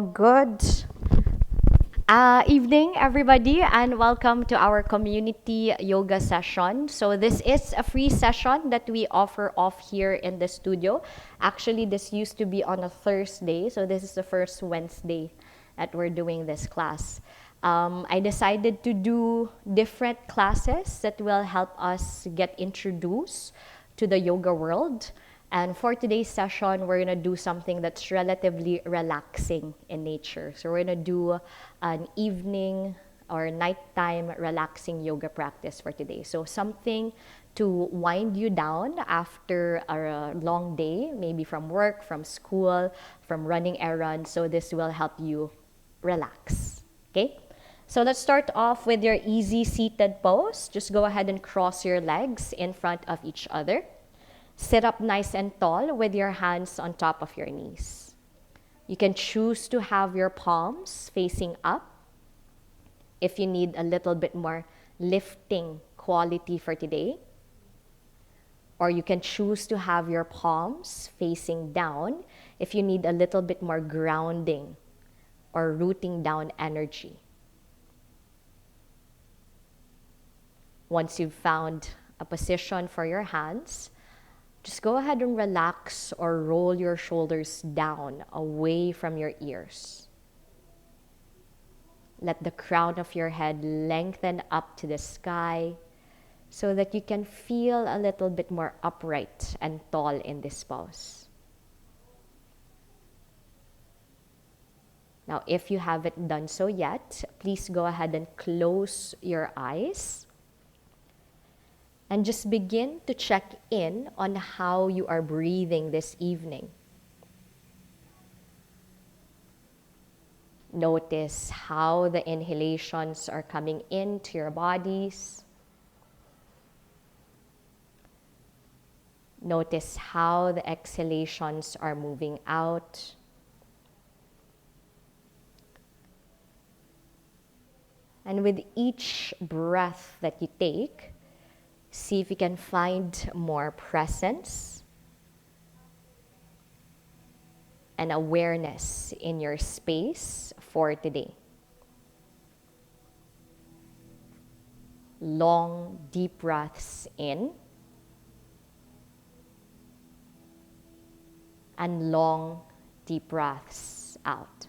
Good evening, everybody, and welcome to our community yoga session. So, this is a free session that we offer off here in the studio. Actually, this used to be on a Thursday, so this is the first Wednesday that we're doing this class. I decided to do different classes that will help us get introduced to the yoga world. And for today's session, we're gonna do something that's relatively relaxing in nature. So we're gonna do an evening or nighttime relaxing yoga practice for today. So something to wind you down after a long day, maybe from work, from school, from running errands. So this will help you relax. Okay? So let's start off with your easy seated pose. Just go ahead and cross your legs in front of each other. Sit up nice and tall with your hands on top of your knees. You can choose to have your palms facing up if you need a little bit more lifting quality for today. Or you can choose to have your palms facing down if you need a little bit more grounding or rooting down energy. Once you've found a position for your hands, just go ahead and relax or roll your shoulders down away from your ears. Let the crown of your head lengthen up to the sky so that you can feel a little bit more upright and tall in this pose. Now, if you haven't done so yet, please go ahead and close your eyes. And just begin to check in on how you are breathing this evening. Notice how the inhalations are coming into your bodies. Notice how the exhalations are moving out. And with each breath that you take, see if you can find more presence and awareness in your space for today. Long, deep breaths in and long, deep breaths out.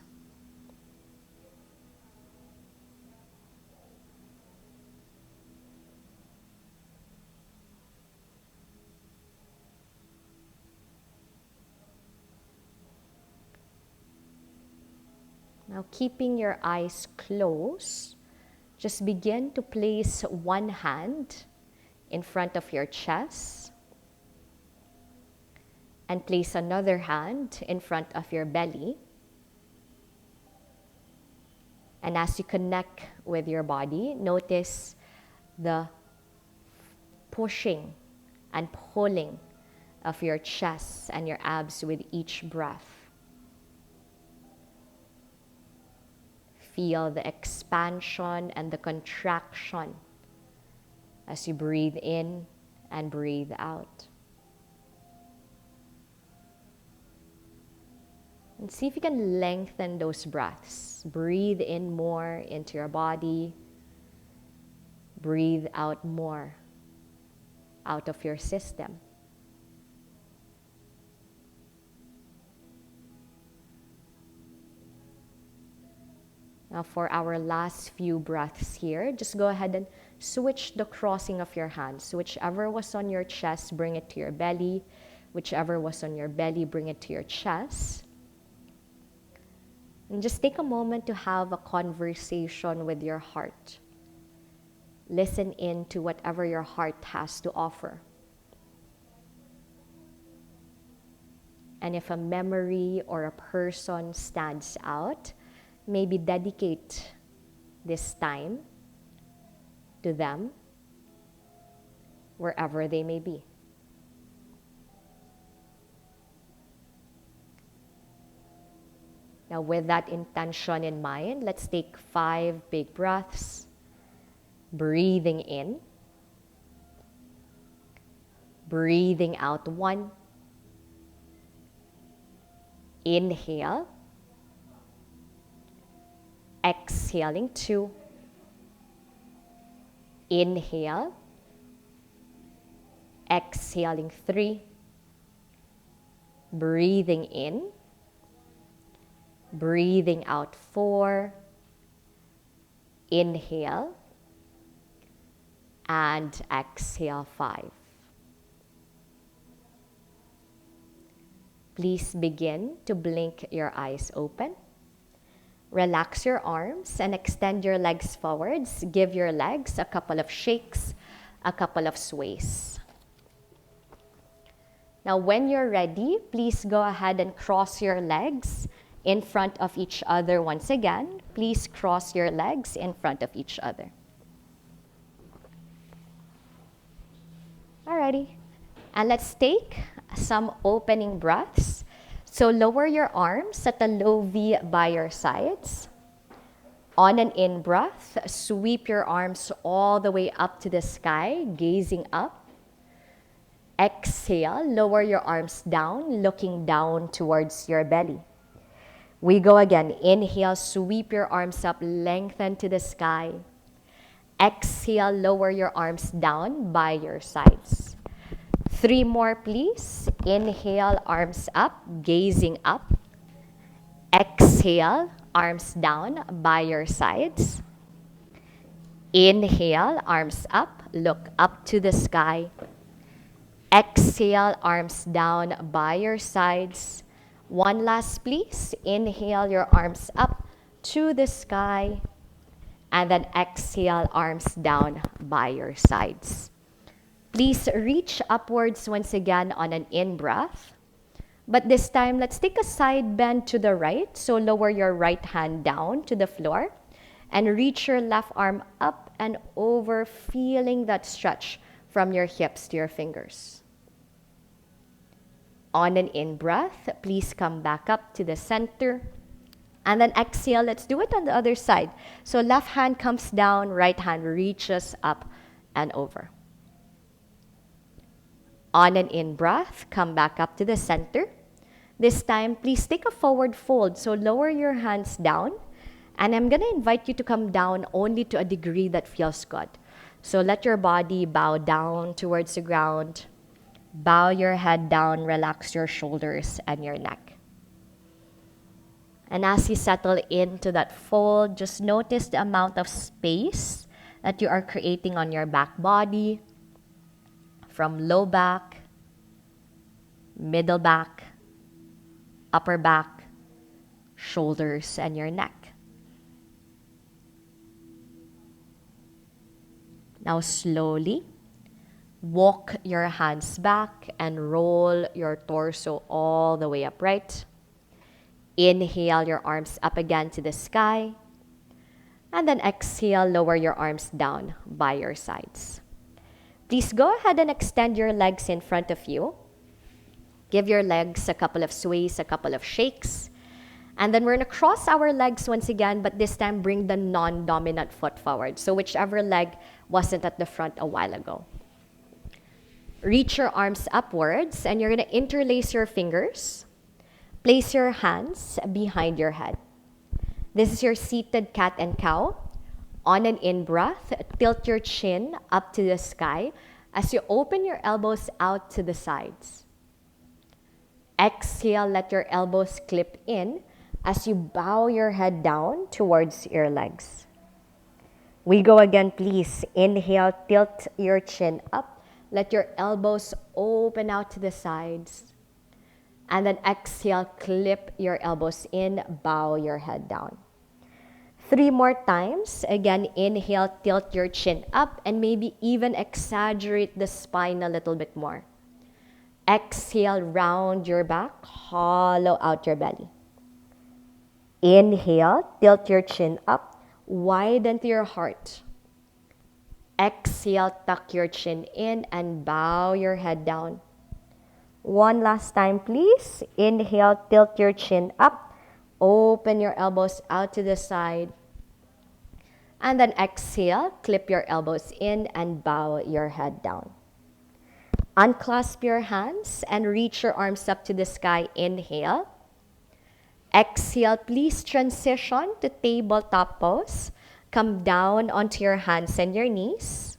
Now, keeping your eyes closed, just begin to place one hand in front of your chest and place another hand in front of your belly. And as you connect with your body, notice the pushing and pulling of your chest and your abs with each breath. Feel the expansion and the contraction as you breathe in and breathe out. And see if you can lengthen those breaths. Breathe in more into your body. Breathe out more out of your system. Now for our last few breaths here, just go ahead and switch the crossing of your hands. Whichever was on your chest, bring it to your belly. Whichever was on your belly, bring it to your chest. And just take a moment to have a conversation with your heart. Listen in to whatever your heart has to offer. And if a memory or a person stands out, maybe dedicate this time to them, wherever they may be. Now, with that intention in mind, let's take 5 big breaths. Breathing in, breathing out 1. Inhale, exhaling 2, inhale, exhaling 3, breathing in, breathing out 4, inhale, and exhale 5. Please begin to blink your eyes open. Relax your arms and extend your legs forwards. Give your legs a couple of shakes, a couple of sways. Now, when you're ready, please go ahead and cross your legs in front of each other once again. Please cross your legs in front of each other. Alrighty. And let's take some opening breaths. So lower your arms at a low V by your sides. On an in-breath, sweep your arms all the way up to the sky, gazing up. Exhale, lower your arms down, looking down towards your belly. We go again. Inhale, sweep your arms up, lengthen to the sky. Exhale, lower your arms down by your sides. 3 more, please. Inhale, arms up, gazing up. Exhale, arms down by your sides. Inhale, arms up, look up to the sky. Exhale, arms down by your sides. One last, please. Inhale, your arms up to the sky. And then exhale, arms down by your sides. Please reach upwards once again on an in-breath. But this time, let's take a side bend to the right. So lower your right hand down to the floor and reach your left arm up and over, feeling that stretch from your hips to your fingers. On an in-breath, please come back up to the center. And then exhale, let's do it on the other side. So left hand comes down, right hand reaches up and over. On an in-breath, come back up to the center. This time, please take a forward fold. So lower your hands down. And I'm going to invite you to come down only to a degree that feels good. So let your body bow down towards the ground. Bow your head down, relax your shoulders and your neck. And as you settle into that fold, just notice the amount of space that you are creating on your back body, from low back, middle back, upper back, shoulders, and your neck. Now slowly, walk your hands back and roll your torso all the way upright. Inhale your arms up again to the sky. And then exhale, lower your arms down by your sides. Please go ahead and extend your legs in front of you. Give your legs a couple of sways, a couple of shakes. And then we're going to cross our legs once again, but this time bring the non-dominant foot forward. So whichever leg wasn't at the front a while ago. Reach your arms upwards, and you're going to interlace your fingers. Place your hands behind your head. This is your seated cat and cow. On an in-breath, tilt your chin up to the sky as you open your elbows out to the sides. Exhale, let your elbows clip in as you bow your head down towards your legs. We go again, please. Inhale, tilt your chin up. Let your elbows open out to the sides. And then exhale, clip your elbows in, bow your head down. 3 more times. Again, inhale, tilt your chin up, and maybe even exaggerate the spine a little bit more. Exhale, round your back, hollow out your belly. Inhale, tilt your chin up, widen to your heart. Exhale, tuck your chin in and bow your head down. One last time, please. Inhale, tilt your chin up. Open your elbows out to the side. And then exhale, clip your elbows in and bow your head down. Unclasp your hands and reach your arms up to the sky. Inhale. Exhale, please transition to tabletop pose. Come down onto your hands and your knees.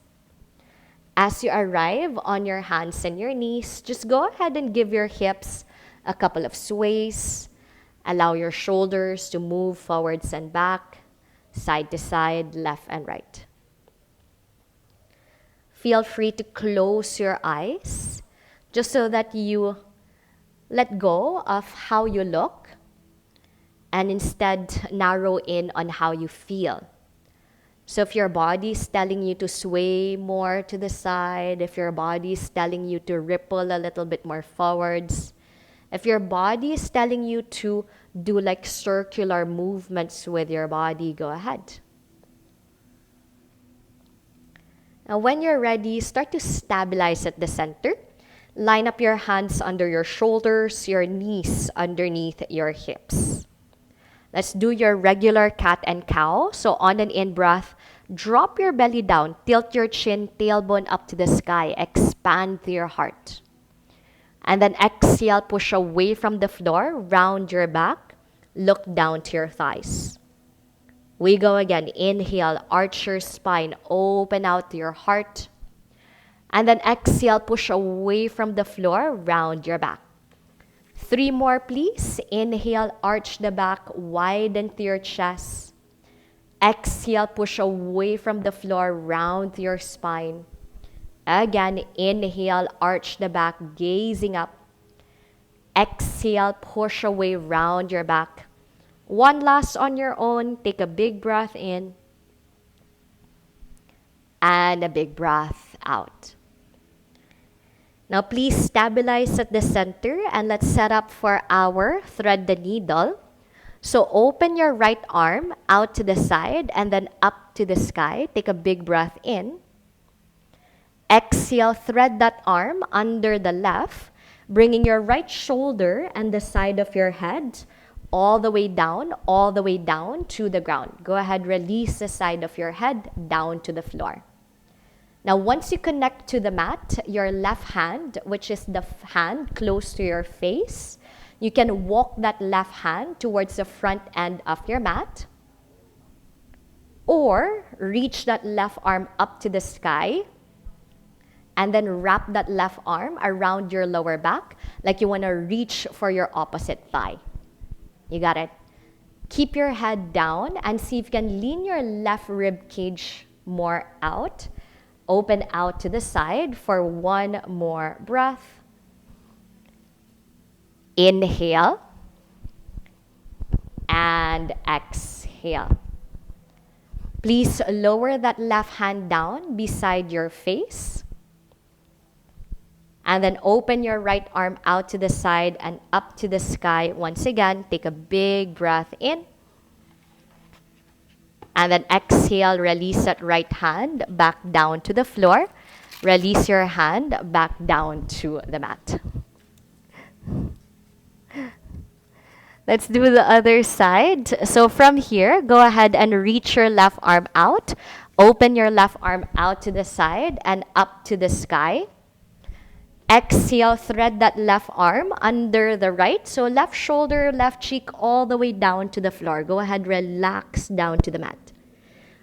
As you arrive on your hands and your knees, just go ahead and give your hips a couple of sways. Allow your shoulders to move forwards and back, side to side, left and right. Feel free to close your eyes just so that you let go of how you look and instead narrow in on how you feel. So if your body is telling you to sway more to the side, if your body is telling you to ripple a little bit more forwards, if your body is telling you to do like circular movements with your body, go ahead. Now when you're ready, start to stabilize at the center. Line up your hands under your shoulders, your knees underneath your hips. Let's do your regular cat and cow. So on an in-breath, drop your belly down, tilt your chin, tailbone up to the sky, expand your heart. And then exhale, push away from the floor, round your back, look down to your thighs. We go again. Inhale, arch your spine, open out your heart. And then exhale, push away from the floor, round your back. 3 more, please. Inhale, arch the back, widen to your chest. Exhale, push away from the floor, round your spine. Again, inhale, arch the back, gazing up. Exhale, push away, round your back. One last on your own. Take a big breath in. And a big breath out. Now please stabilize at the center and let's set up for our thread the needle. So open your right arm out to the side and then up to the sky. Take a big breath in. Exhale, thread that arm under the left, bringing your right shoulder and the side of your head all the way down to the ground. Go ahead, release the side of your head down to the floor. Now, once you connect to the mat, your left hand, which is the hand close to your face, you can walk that left hand towards the front end of your mat, or reach that left arm up to the sky, and then wrap that left arm around your lower back like you want to reach for your opposite thigh. You got it? Keep your head down and see if you can lean your left rib cage more out. Open out to the side for one more breath. Inhale and exhale. Please lower that left hand down beside your face. And then open your right arm out to the side and up to the sky. Once again, take a big breath in. And then exhale, release that right hand back down to the floor. Release your hand back down to the mat. Let's do the other side. So from here, go ahead and reach your left arm out. Open your left arm out to the side and up to the sky. Exhale, thread that left arm under the right. So left shoulder, left cheek, all the way down to the floor. Go ahead, relax down to the mat.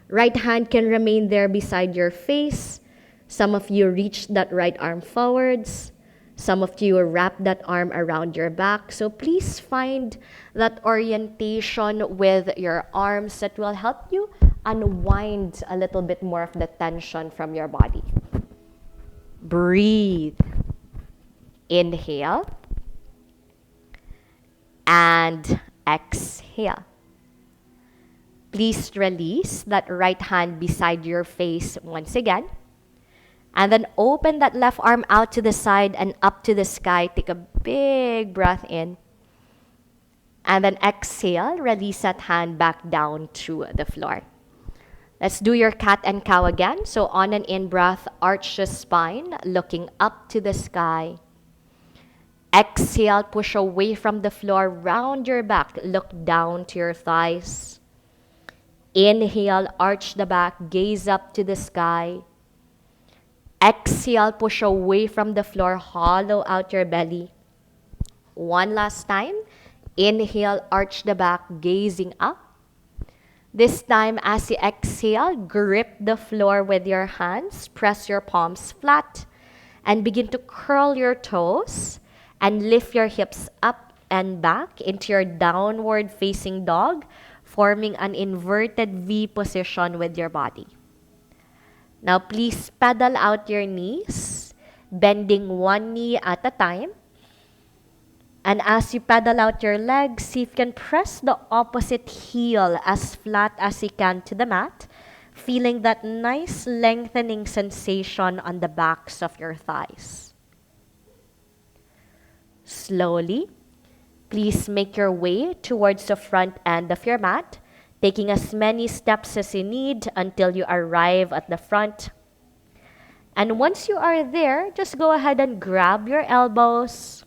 Right hand can remain there beside your face. Some of you reach that right arm forwards. Some of you wrap that arm around your back. So please find that orientation with your arms that will help you unwind a little bit more of the tension from your body. Breathe. Inhale and exhale. Please release that right hand beside your face once again. And then open that left arm out to the side and up to the sky. Take a big breath in. And then exhale, release that hand back down to the floor. Let's do your cat and cow again. So on an in-breath, arch the spine, looking up to the sky. Exhale, push away from the floor, round your back, look down to your thighs. Inhale, arch the back, gaze up to the sky. Exhale, push away from the floor, hollow out your belly. One last time. Inhale, arch the back, gazing up. This time, as you exhale, grip the floor with your hands, press your palms flat, and begin to curl your toes and lift your hips up and back into your downward facing dog, forming an inverted V position with your body. Now, please pedal out your knees, bending one knee at a time. And as you pedal out your legs, see if you can press the opposite heel as flat as you can to the mat, feeling that nice lengthening sensation on the backs of your thighs. Slowly, please make your way towards the front end of your mat, taking as many steps as you need until you arrive at the front. And once you are there, just go ahead and grab your elbows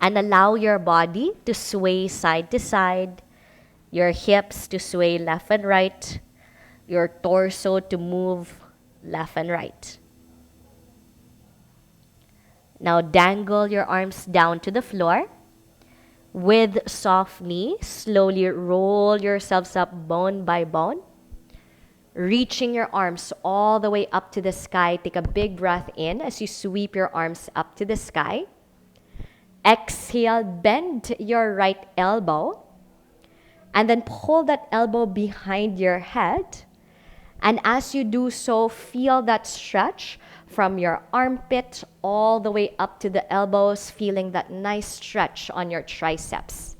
and allow your body to sway side to side, your hips to sway left and right, your torso to move left and right. Now dangle your arms down to the floor. With soft knees, slowly roll yourselves up bone by bone. Reaching your arms all the way up to the sky. Take a big breath in as you sweep your arms up to the sky. Exhale, bend your right elbow. And then pull that elbow behind your head. And as you do so, feel that stretch from your armpit all the way up to the elbows, feeling that nice stretch on your triceps.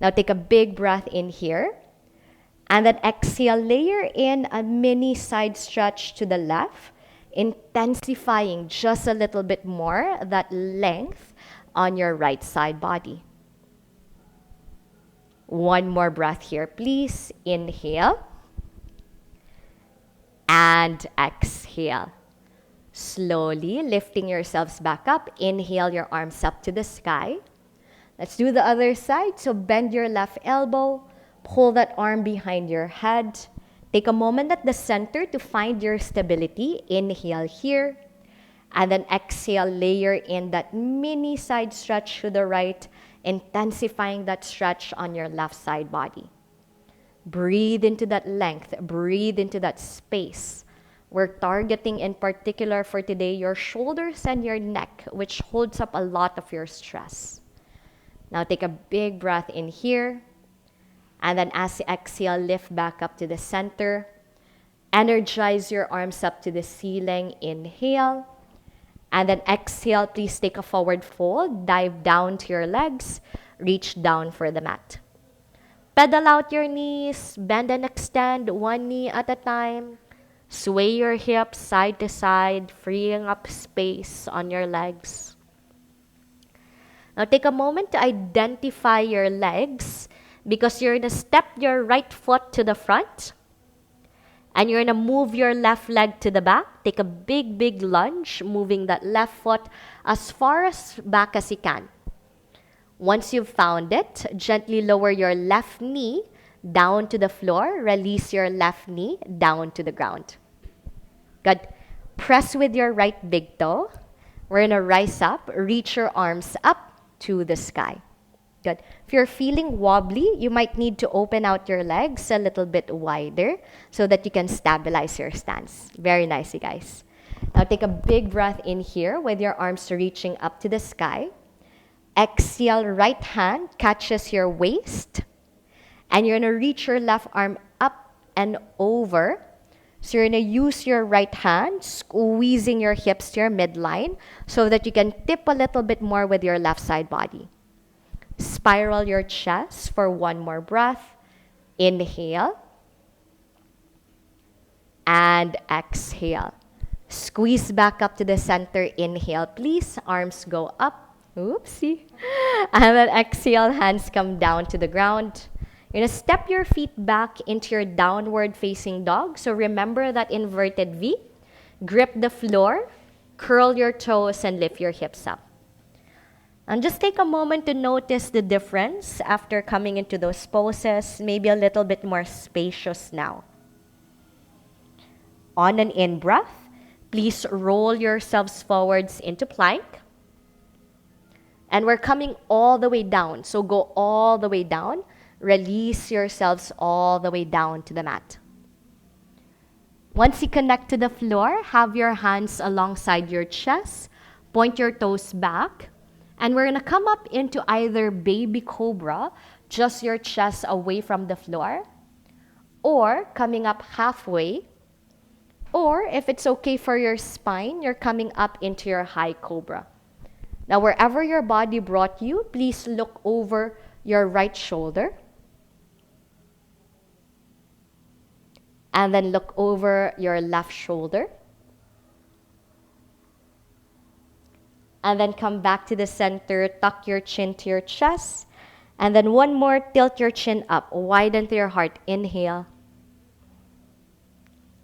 Now take a big breath in here. And then exhale, layer in a mini side stretch to the left, intensifying just a little bit more that length on your right side body. One more breath here, please. Inhale. And exhale. Slowly lifting yourselves back up. Inhale your arms up to the sky. Let's do the other side. So bend your left elbow. Pull that arm behind your head. Take a moment at the center to find your stability. Inhale here. And then exhale, layer in that mini side stretch to the right, intensifying that stretch on your left side body. Breathe into that length. Breathe into that space. We're targeting in particular for today your shoulders and your neck, which holds up a lot of your stress. Now take a big breath in here. And then as you exhale, lift back up to the center. Energize your arms up to the ceiling. Inhale. And then exhale, please take a forward fold. Dive down to your legs. Reach down for the mat. Pedal out your knees. Bend and extend one knee at a time. Sway your hips side to side, freeing up space on your legs. Now take a moment to identify your legs because you're going to step your right foot to the front and you're going to move your left leg to the back. Take a big, big lunge, moving that left foot as far as back as you can. Once you've found it, gently lower your left knee down to the floor. Release your left knee down to the ground. Good. Press with your right big toe. We're going to rise up. Reach your arms up to the sky. Good. If you're feeling wobbly, you might need to open out your legs a little bit wider so that you can stabilize your stance. Very nice, you guys. Now take a big breath in here with your arms reaching up to the sky. Exhale, right hand catches your waist. And you're going to reach your left arm up and over. So you're going to use your right hand, squeezing your hips to your midline so that you can tip a little bit more with your left side body. Spiral your chest for one more breath. Inhale. And exhale. Squeeze back up to the center. Inhale, please. Arms go up. Oopsie. And then exhale, hands come down to the ground. You're going to step your feet back into your downward facing dog. So remember that inverted V. Grip the floor, curl your toes, and lift your hips up. And just take a moment to notice the difference after coming into those poses, maybe a little bit more spacious now. On an in-breath, please roll yourselves forwards into plank. And we're coming all the way down. So go all the way down. Release yourselves all the way down to the mat. Once you connect to the floor, have your hands alongside your chest. Point your toes back. And we're going to come up into either baby cobra, just your chest away from the floor, or coming up halfway. Or if it's okay for your spine, you're coming up into your high cobra. Now, wherever your body brought you, please look over your right shoulder. And then look over your left shoulder. And then come back to the center, tuck your chin to your chest. And then one more, tilt your chin up, widen to your heart. Inhale.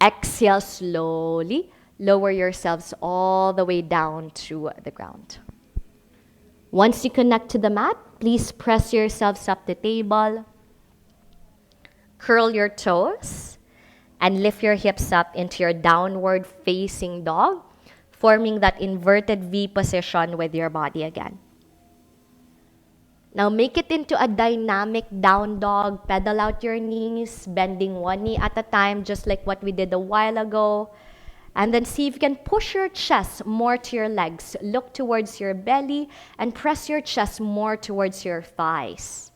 Exhale slowly. Lower yourselves all the way down to the ground. Once you connect to the mat, please press yourselves up the table. Curl your toes and lift your hips up into your downward facing dog, forming that inverted V position with your body again. Now make it into a dynamic down dog. Pedal out your knees, bending one knee at a time, just like what we did a while ago. And then see if you can push your chest more to your legs. Look towards your belly and press your chest more towards your thighs.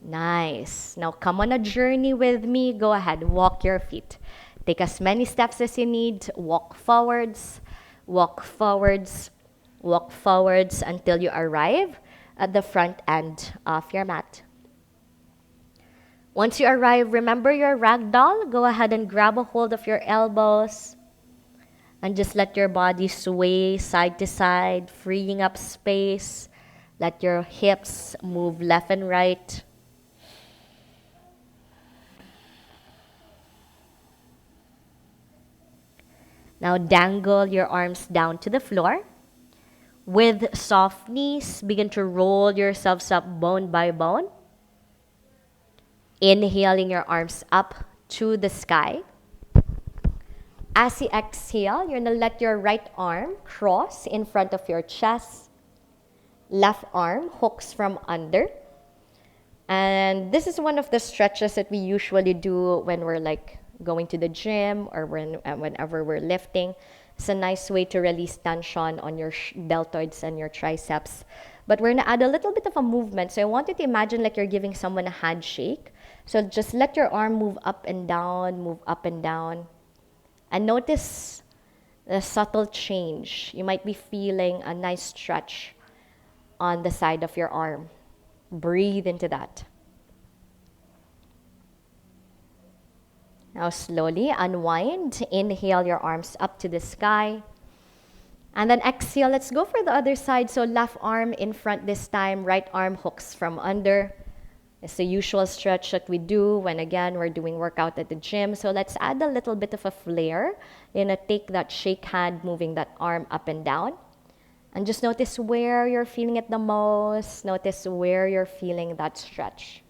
Nice. Now come on a journey with me. Go ahead, walk your feet. Take as many steps as you need. Walk forwards, walk forwards, walk forwards until you arrive at the front end of your mat. Once you arrive, remember your ragdoll. Go ahead and grab a hold of your elbows and just let your body sway side to side, freeing up space. Let your hips move left and right. Now dangle your arms down to the floor. With soft knees, begin to roll yourselves up bone by bone. Inhaling your arms up to the sky. As you exhale, you're going to let your right arm cross in front of your chest. Left arm hooks from under. And this is one of the stretches that we usually do when we're like going to the gym or whenever we're lifting. It's a nice way to release tension on your deltoids and your triceps. But we're going to add a little bit of a movement. So I want you to imagine like you're giving someone a handshake. So just let your arm move up and down, move up and down. And notice the subtle change. You might be feeling a nice stretch on the side of your arm. Breathe into that. Now slowly unwind. Inhale your arms up to the sky. And then exhale. Let's go for the other side. So left arm in front this time. Right arm hooks from under. It's the usual stretch that we do when, again, we're doing workout at the gym. So let's add a little bit of a flair. You're going to take that shake hand, moving that arm up and down. And just notice where you're feeling it the most. Notice where you're feeling that stretch.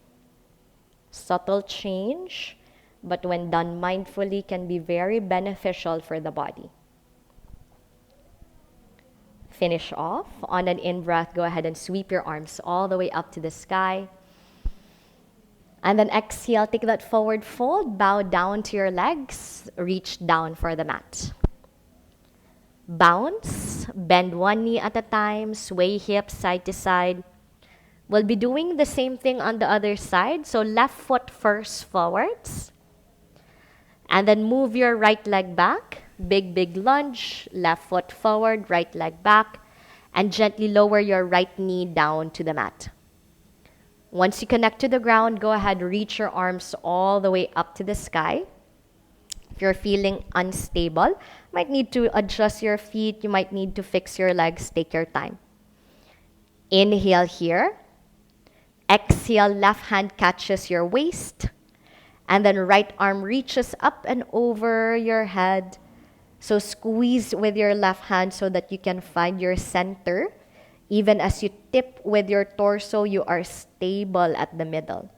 Subtle change, but when done mindfully, can be very beneficial for the body. Finish off. On an in-breath, go ahead and sweep your arms all the way up to the sky. And then exhale, take that forward fold, bow down to your legs, reach down for the mat. Bounce, bend one knee at a time, sway hips side to side. We'll be doing the same thing on the other side. So left foot first forwards. And then move your right leg back. Big lunge, left foot forward, right leg back. And gently lower your right knee down to the mat. Once you connect to the ground, go ahead, reach your arms all the way up to the sky. If you're feeling unstable, might need to adjust your feet, you might need to fix your legs, take your time. Inhale here. Exhale, left hand catches your waist. And then right arm reaches up and over your head. So squeeze with your left hand so that you can find your center. Even as you tip with your torso, you are stable at the middle.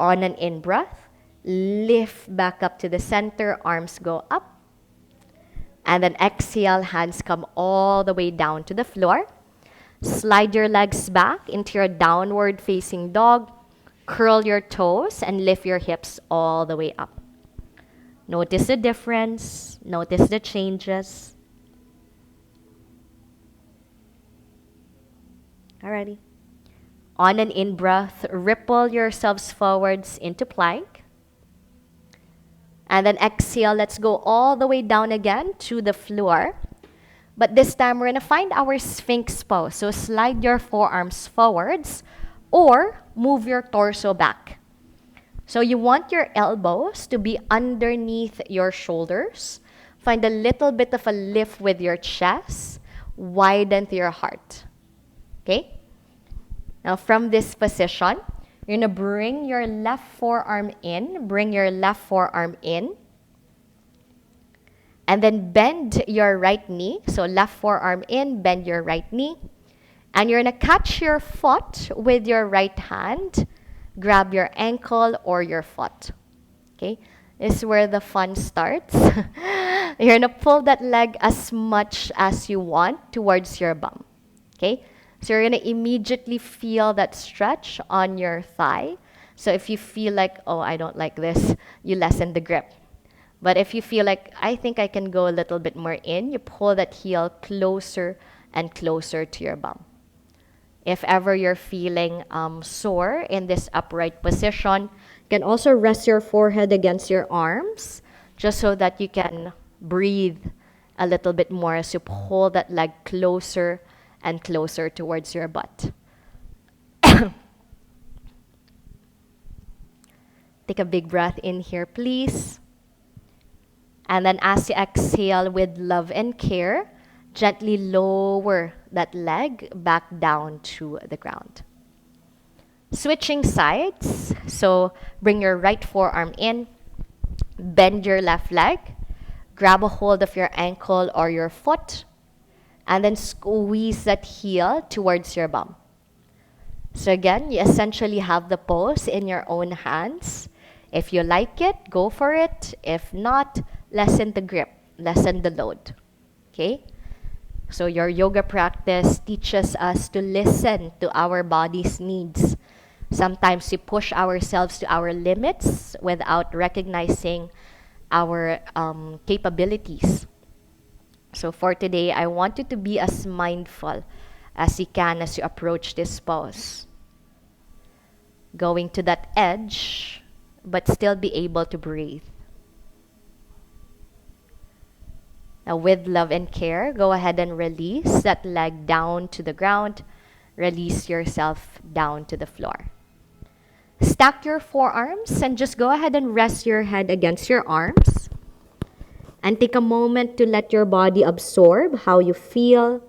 On an in-breath, lift back up to the center, arms go up. And then exhale, hands come all the way down to the floor. Slide your legs back into your downward facing dog. Curl your toes and lift your hips all the way up. Notice the difference. Notice the changes. Alrighty. On an in-breath, ripple yourselves forwards into plank. And then exhale, let's go all the way down again to the floor. But this time, we're going to find our Sphinx pose. So slide your forearms forwards or move your torso back. So you want your elbows to be underneath your shoulders. Find a little bit of a lift with your chest. Widen to your heart. Okay? Now from this position, you're going to bring your left forearm in. Bring your left forearm in. And then bend your right knee. So left forearm in, bend your right knee. And you're going to catch your foot with your right hand. Grab your ankle or your foot. Okay? This is where the fun starts. You're going to pull that leg as much as you want towards your bum. Okay? So you're going to immediately feel that stretch on your thigh. So if you feel like, oh, I don't like this, you lessen the grip. But if you feel like, I think I can go a little bit more in, you pull that heel closer and closer to your bum. If ever you're feeling sore in this upright position, you can also rest your forehead against your arms, just so that you can breathe a little bit more as you pull that leg closer and closer towards your butt. Take a big breath in here, please. And then as you exhale with love and care, gently lower that leg back down to the ground. Switching sides. So bring your right forearm in. Bend your left leg. Grab a hold of your ankle or your foot. And then squeeze that heel towards your bum. So again, you essentially have the pose in your own hands. If you like it, go for it. If not, lessen the grip, lessen the load. Okay? So your yoga practice teaches us to listen to our body's needs. Sometimes we push ourselves to our limits without recognizing our capabilities. So for today, I want you to be as mindful as you can as you approach this pose. Going to that edge, but still be able to breathe. Now with love and care, go ahead and release that leg down to the ground. Release yourself down to the floor. Stack your forearms and just go ahead and rest your head against your arms. And take a moment to let your body absorb how you feel.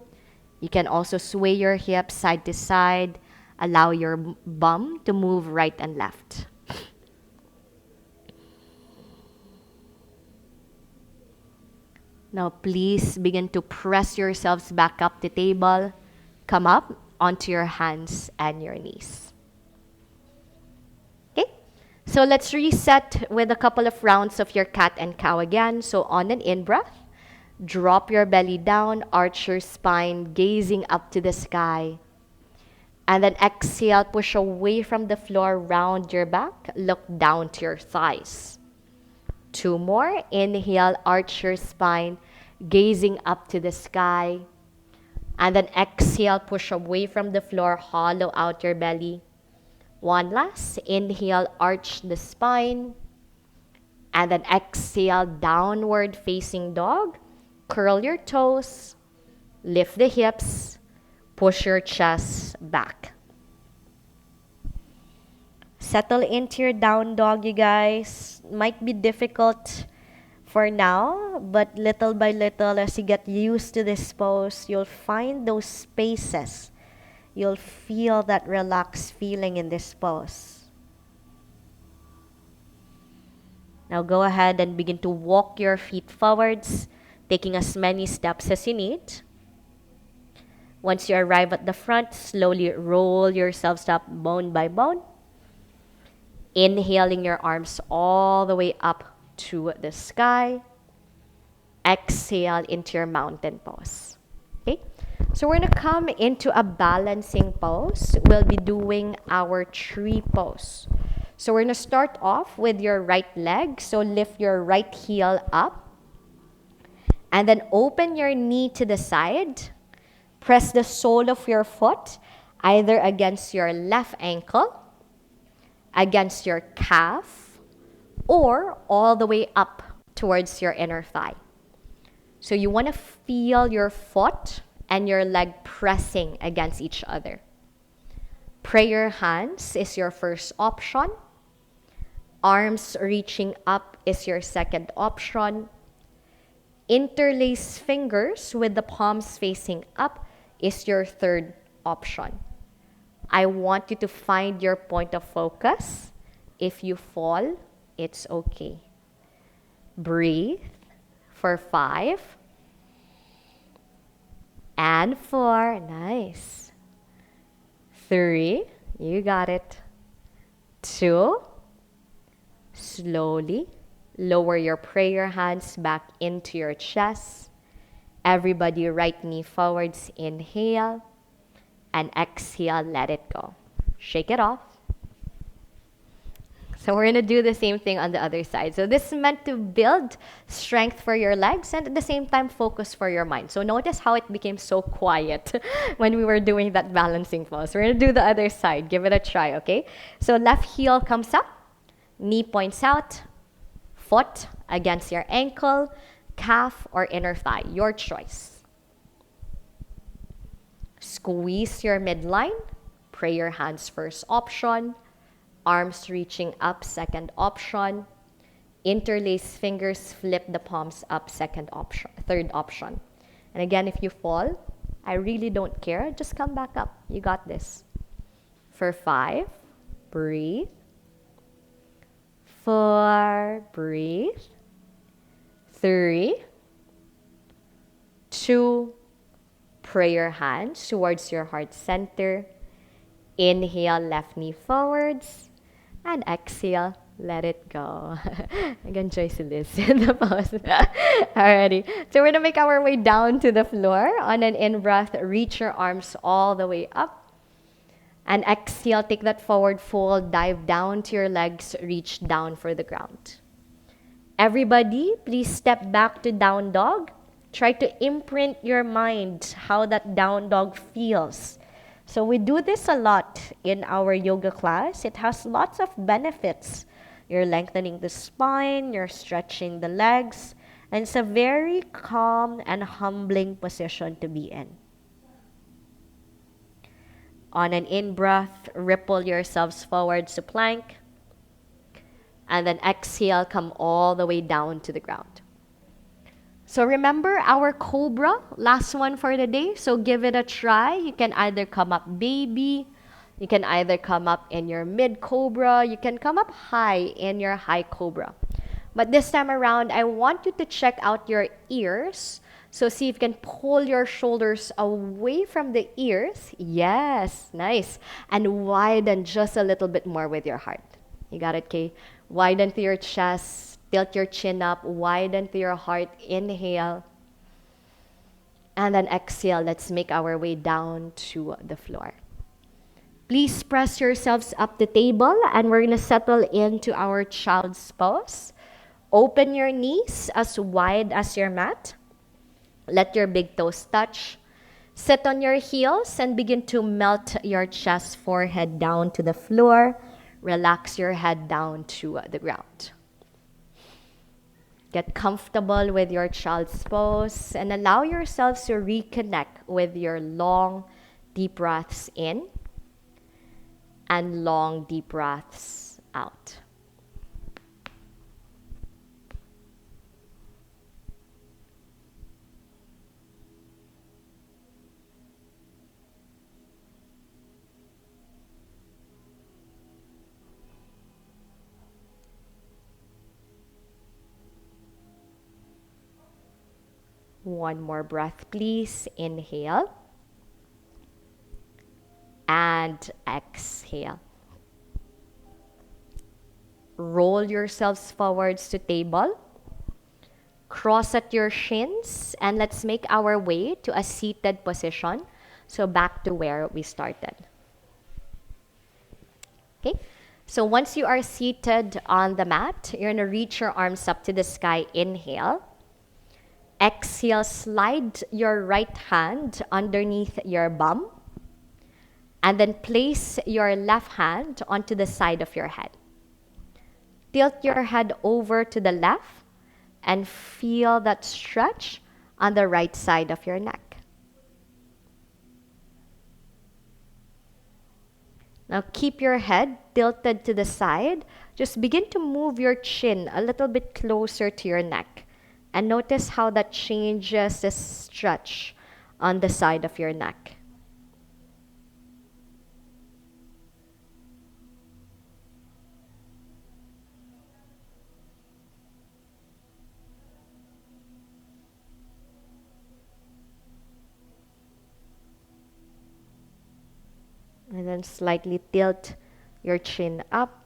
You can also sway your hips side to side. Allow your bum to move right and left. Now please begin to press yourselves back up the table. Come up onto your hands and your knees. Okay, so let's reset with a couple of rounds of your cat and cow again. So on an in-breath, drop your belly down, arch your spine, gazing up to the sky. And then exhale, push away from the floor, round your back, look down to your thighs. 2 more. Inhale, arch your spine, gazing up to the sky. And then exhale, push away from the floor, hollow out your belly. 1 last. Inhale, arch the spine. And then exhale, downward facing dog. Curl your toes, lift the hips, push your chest back. Settle into your down dog, you guys. Might be difficult for now, but little by little, as you get used to this pose, you'll find those spaces. You'll feel that relaxed feeling in this pose. Now go ahead and begin to walk your feet forwards, taking as many steps as you need. Once you arrive at the front, slowly roll yourselves up bone by bone. Inhaling your arms all the way up to the sky. exhale into your mountain pose. Okay? So we're gonna come into a balancing pose. We'll be doing our tree pose. So we're gonna start off with your right leg. So lift your right heel up and then open your knee to the side. Press the sole of your foot either against your left ankle, against your calf, or all the way up towards your inner thigh. So you want to feel your foot and your leg pressing against each other. Prayer hands is your first option. Arms reaching up is your second option. Interlace fingers with the palms facing up is your third option. I want you to find your point of focus. If you fall, it's okay. Breathe for 5 and 4. Nice. 3, you got it. 2, slowly lower your prayer hands back into your chest. Everybody, right knee forwards, inhale, and exhale, let it go. Shake it off. So we're gonna do the same thing on the other side. So this is meant to build strength for your legs and at the same time focus for your mind. So notice how it became so quiet when we were doing that balancing pose. We're gonna do the other side. Give it a try, okay? So left heel comes up, knee points out, foot against your ankle, calf or inner thigh, your choice. Squeeze your midline, pray your hands first option, arms reaching up second option, interlace fingers, flip the palms up second option, third option. And again, if you fall, I really don't care, just come back up. You got this. For 5, breathe. 4, breathe. 3, 2, pray your hands towards your heart center. Inhale, left knee forwards. And exhale, let it go. Nag-enjoy si Liz in the pause. Alrighty. So we're gonna make our way down to the floor. On an in-breath, reach your arms all the way up. And exhale, take that forward fold, dive down to your legs, reach down for the ground. Everybody, please step back to down dog. Try to imprint your mind how that down dog feels. So we do this a lot in our yoga class. It has lots of benefits. You're lengthening the spine, you're stretching the legs, and it's a very calm and humbling position to be in. On an in-breath, ripple yourselves forward to plank. And then exhale, come all the way down to the ground. So remember our cobra, last one for the day. So give it a try. You can either come up baby, you can either come up in your mid cobra, you can come up high in your high cobra. But this time around, I want you to check out your ears. So see if you can pull your shoulders away from the ears. Yes, nice. And widen just a little bit more with your heart. You got it, Kay? Widen to your chest, tilt your chin up, widen to your heart, inhale. And then exhale, let's make our way down to the floor. Please press yourselves up the table and we're gonna settle into our child's pose. Open your knees as wide as your mat. Let your big toes touch. Sit on your heels and begin to melt your chest, forehead down to the floor. Relax your head down to the ground. Get comfortable with your child's pose and allow yourselves to reconnect with your long, deep breaths in and long, deep breaths out. One more breath, please. Inhale. And exhale. Roll yourselves forwards to table. Cross at your shins, and let's make our way to a seated position. So back to where we started. Okay, so once you are seated on the mat, you're gonna reach your arms up to the sky. Inhale. Exhale, slide your right hand underneath your bum, and then place your left hand onto the side of your head. Tilt your head over to the left and feel that stretch on the right side of your neck. Now keep your head tilted to the side. Just begin to move your chin a little bit closer to your neck. And notice how that changes the stretch on the side of your neck. And then slightly tilt your chin up.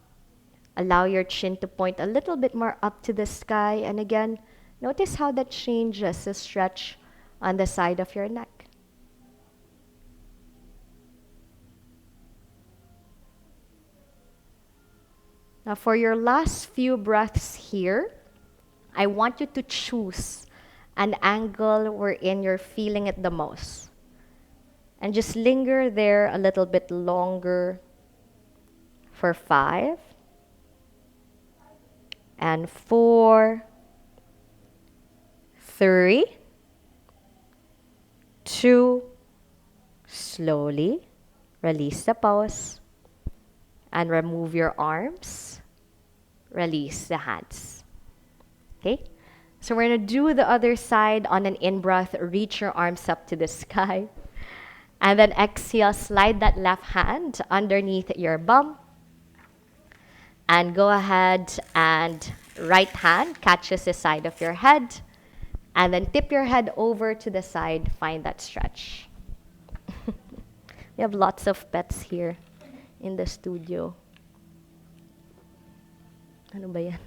Allow your chin to point a little bit more up to the sky. And again, notice how that changes the stretch on the side of your neck. Now for your last few breaths here, I want you to choose an angle wherein you're feeling it the most. And just linger there a little bit longer for 5 and 4, 3, 2, slowly release the pause and remove your arms, release the hands. Okay? So we're going to do the other side on an in-breath. Reach your arms up to the sky. And then exhale, slide that left hand underneath your bum. And go ahead and right hand catches the side of your head. And then tip your head over to the side. Find that stretch. We have lots of pets here in the studio. Ano ba yan?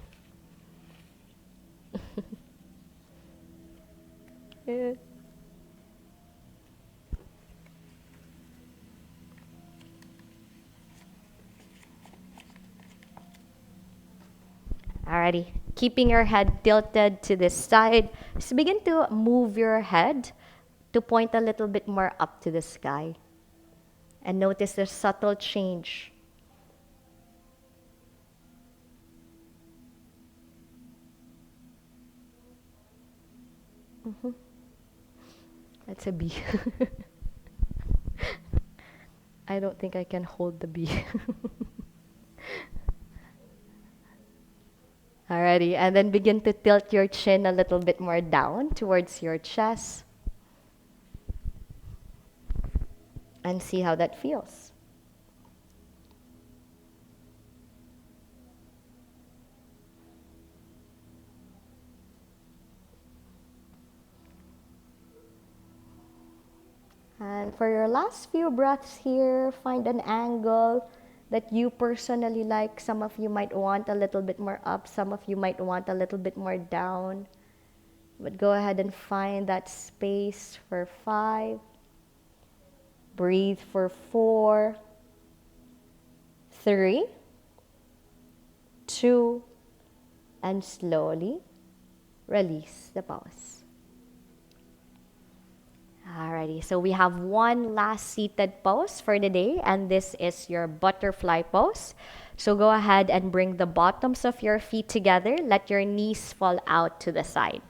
Alrighty, keeping your head tilted to the side, just begin to move your head to point a little bit more up to the sky. And notice the subtle change. That's a bee. I don't think I can hold the bee. Alrighty, and then begin to tilt your chin a little bit more down towards your chest. And see how that feels. And for your last few breaths here, find an angle that you personally like. Some of you might want a little bit more up, some of you might want a little bit more down. But go ahead and find that space for 5. Breathe for 4, 3, 2, and slowly release the pause. Alrighty, so we have one last seated pose for the day, and this is your butterfly pose. So go ahead and bring the bottoms of your feet together. Let your knees fall out to the side.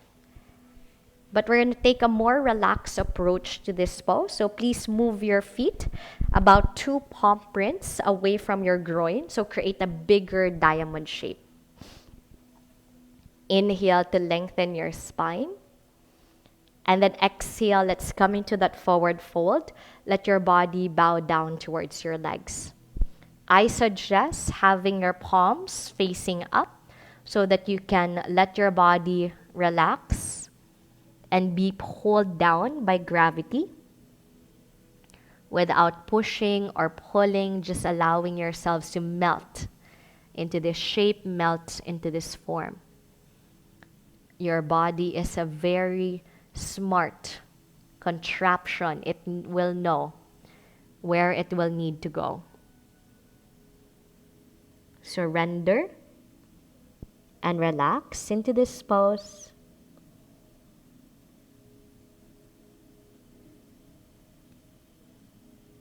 But we're going to take a more relaxed approach to this pose. So please move your feet about 2 palm prints away from your groin. So create a bigger diamond shape. Inhale to lengthen your spine. And then exhale, let's come into that forward fold. Let your body bow down towards your legs. I suggest having your palms facing up so that you can let your body relax and be pulled down by gravity without pushing or pulling, just allowing yourselves to melt into this shape, melt into this form. Your body is a very smart contraption. It will know where it will need to go. Surrender and relax into this pose.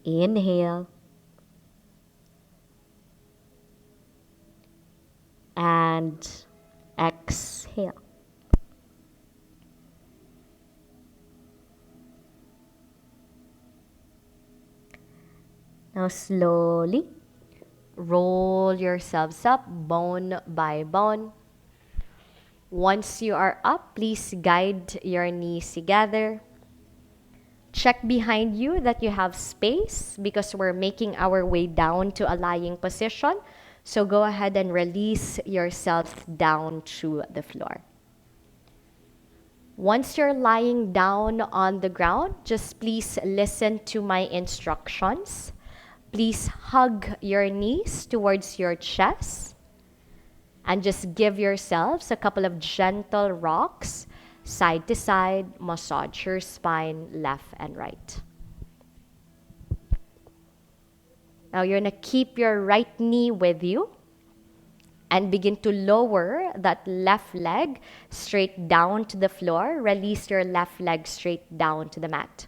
Inhale and exhale. Now slowly roll yourselves up bone by bone. Once you are up, please guide your knees together. Check behind you that you have space because we're making our way down to a lying position. So go ahead and release yourself down to the floor. Once you're lying down on the ground, just please listen to my instructions. Please hug your knees towards your chest and just give yourselves a couple of gentle rocks side to side, massage your spine left and right. Now you're going to keep your right knee with you and begin to lower that left leg straight down to the floor. Release your left leg straight down to the mat.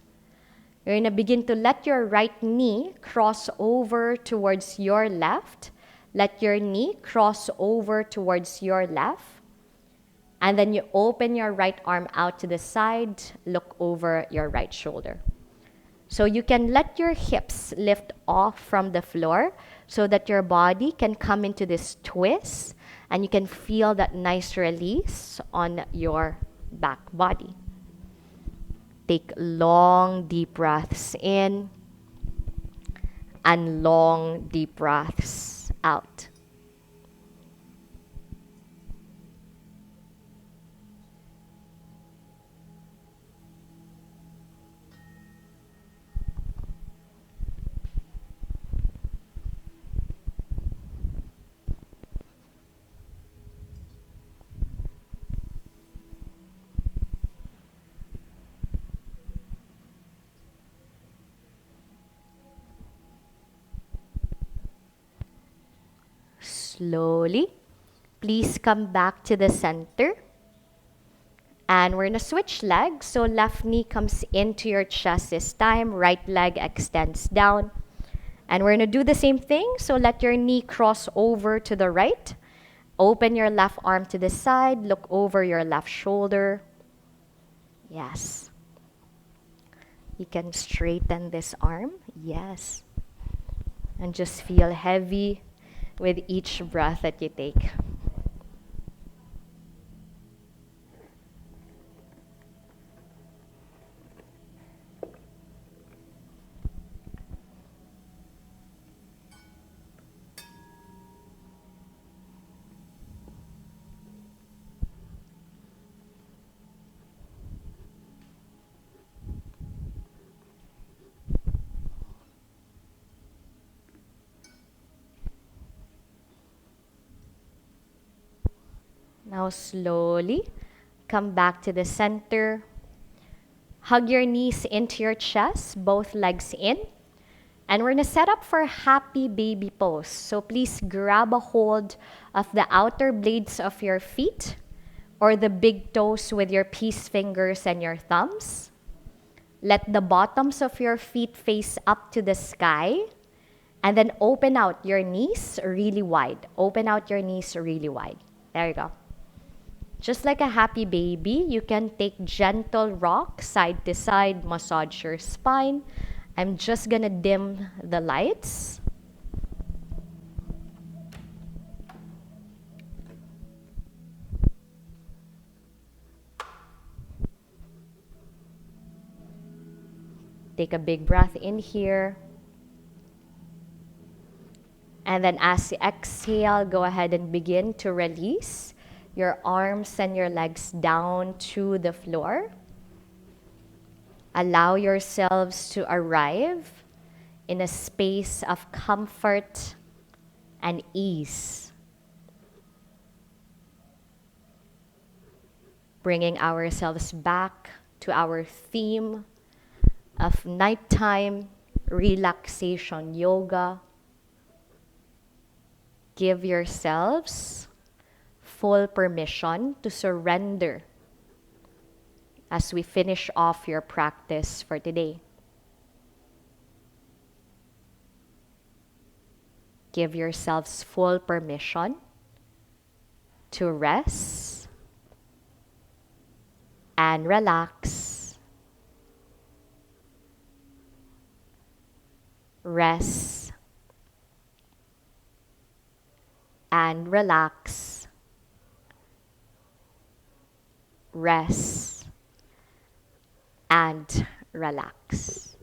You're going to begin to let your right knee cross over towards your left. Let your knee cross over towards your left. And then you open your right arm out to the side, look over your right shoulder. So you can let your hips lift off from the floor so that your body can come into this twist and you can feel that nice release on your back body. Take long, deep breaths in and long, deep breaths out. Slowly, please come back to the center. And we're going to switch legs. So left knee comes into your chest this time. Right leg extends down. And we're going to do the same thing. So let your knee cross over to the right. Open your left arm to the side. Look over your left shoulder. Yes. You can straighten this arm. Yes. And just feel heavy with each breath that you take. Now slowly come back to the center. Hug your knees into your chest, both legs in. And we're going to set up for happy baby pose. So please grab a hold of the outer blades of your feet or the big toes with your peace fingers and your thumbs. Let the bottoms of your feet face up to the sky. And then open out your knees really wide. Open out your knees really wide. There you go. Just like a happy baby, you can take gentle rock side to side, massage your spine. I'm just gonna dim the lights. Take a big breath in here. And then as you exhale, go ahead and begin to release your arms and your legs down to the floor. Allow yourselves to arrive in a space of comfort and ease. bringing ourselves back to our theme of nighttime relaxation yoga. Give yourselves full permission to surrender as we finish off your practice for today. Give yourselves full permission to rest and relax. Rest and relax. Rest and relax.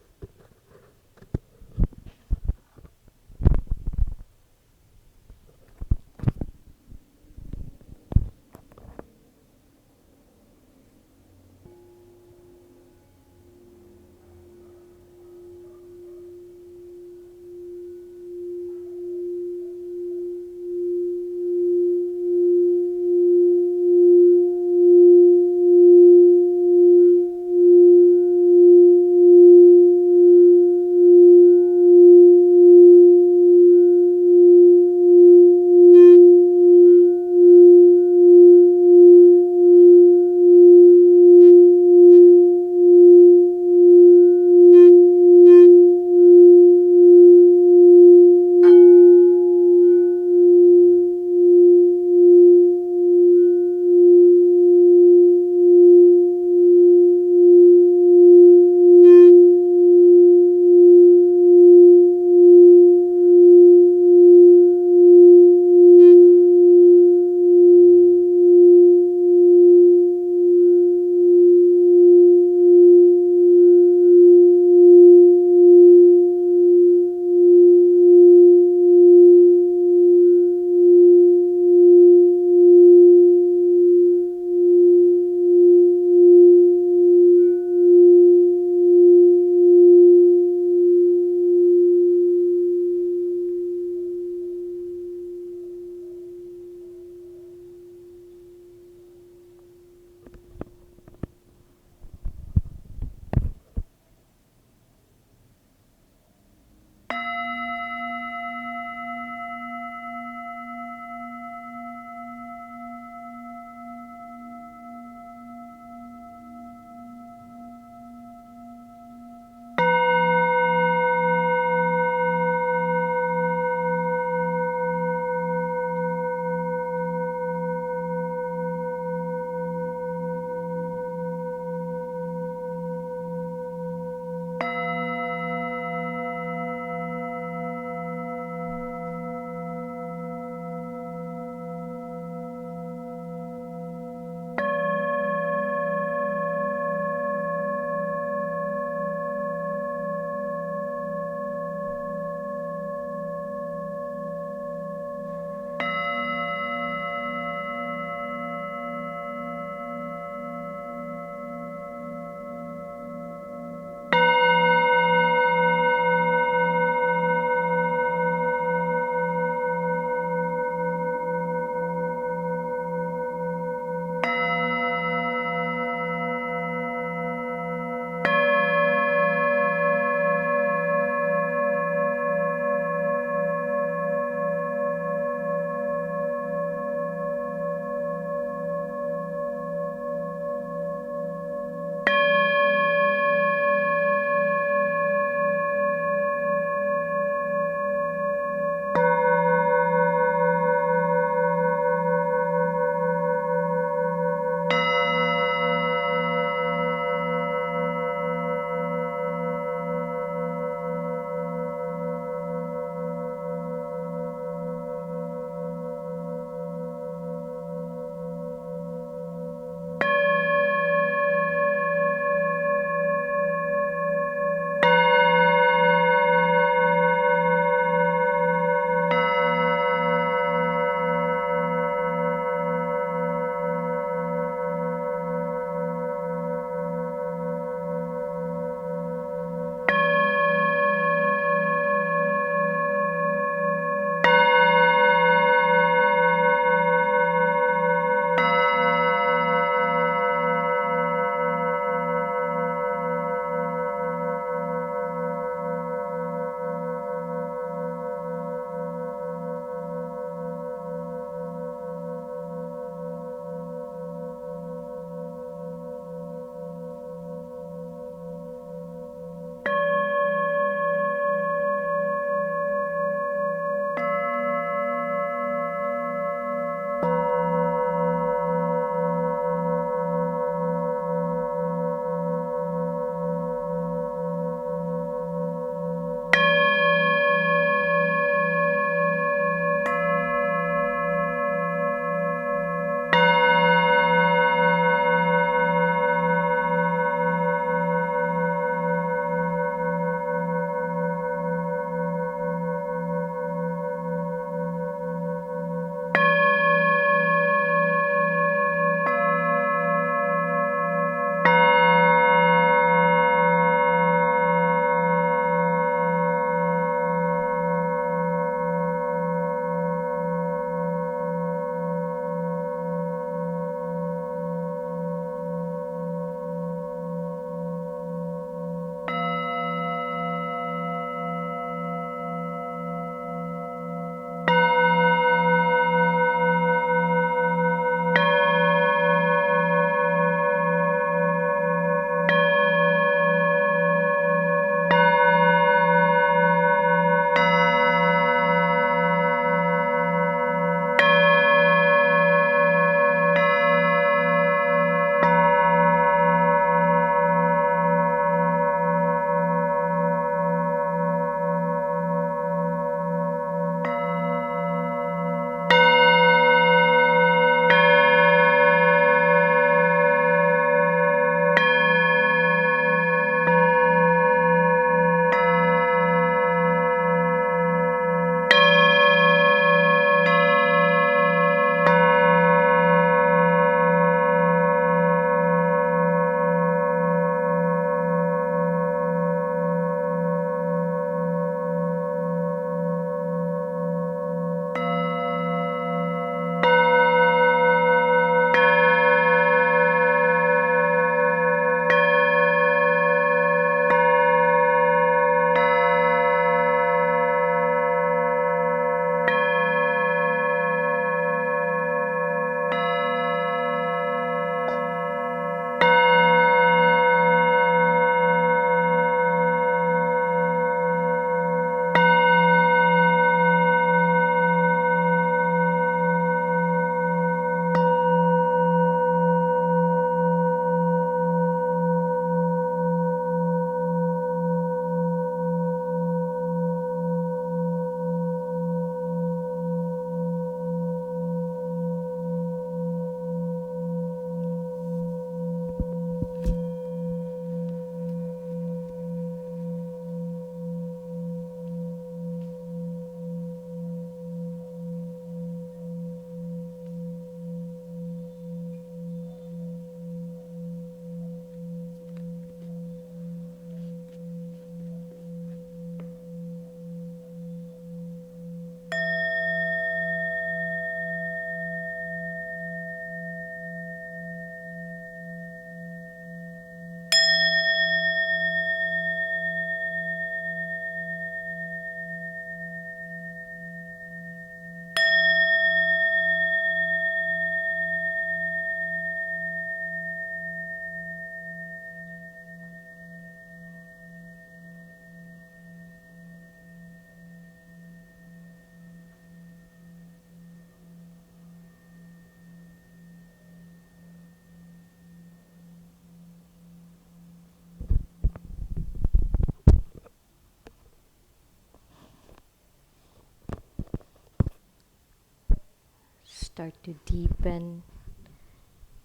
start to deepen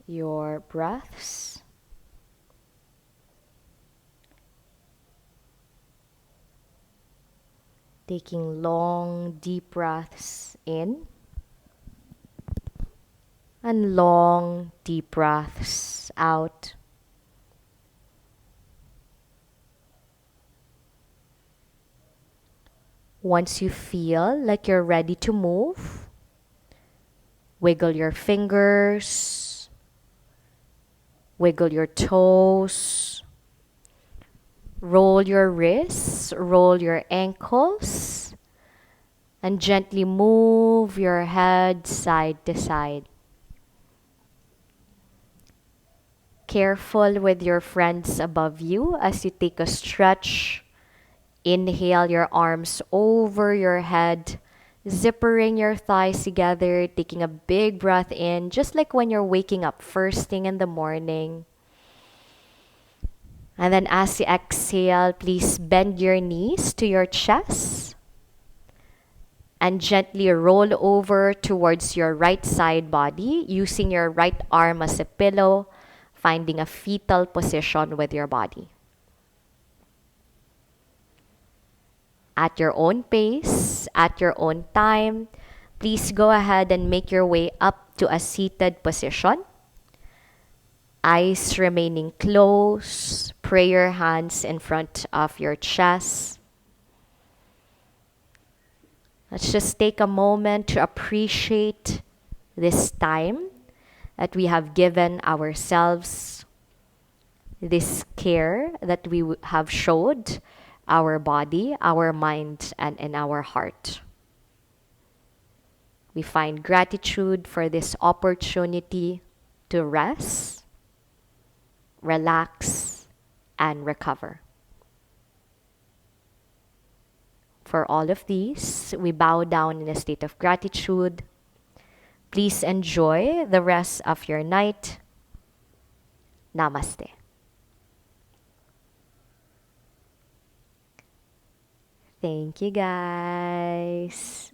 your breaths. Taking long, deep breaths in and long, deep breaths out. Once you feel like you're ready to move, wiggle your fingers, wiggle your toes, roll your wrists, roll your ankles, and gently move your head side to side. Careful with your friends above you as you take a stretch. Inhale your arms over your head, zippering your thighs together, taking a big breath in, just like when you're waking up first thing in the morning. And then as you exhale, please bend your knees to your chest and gently roll over towards your right side body, using your right arm as a pillow, finding a fetal position with your body. At your own pace, at your own time, please go ahead and make your way up to a seated position. Eyes remaining closed, prayer hands in front of your chest. Let's just take a moment to appreciate this time that we have given ourselves, this care that we have showed our body, our mind, and in our heart. We find gratitude for this opportunity to rest, relax, and recover. For all of these, we bow down in a state of gratitude. Please enjoy the rest of your night. Namaste. Thank you, guys.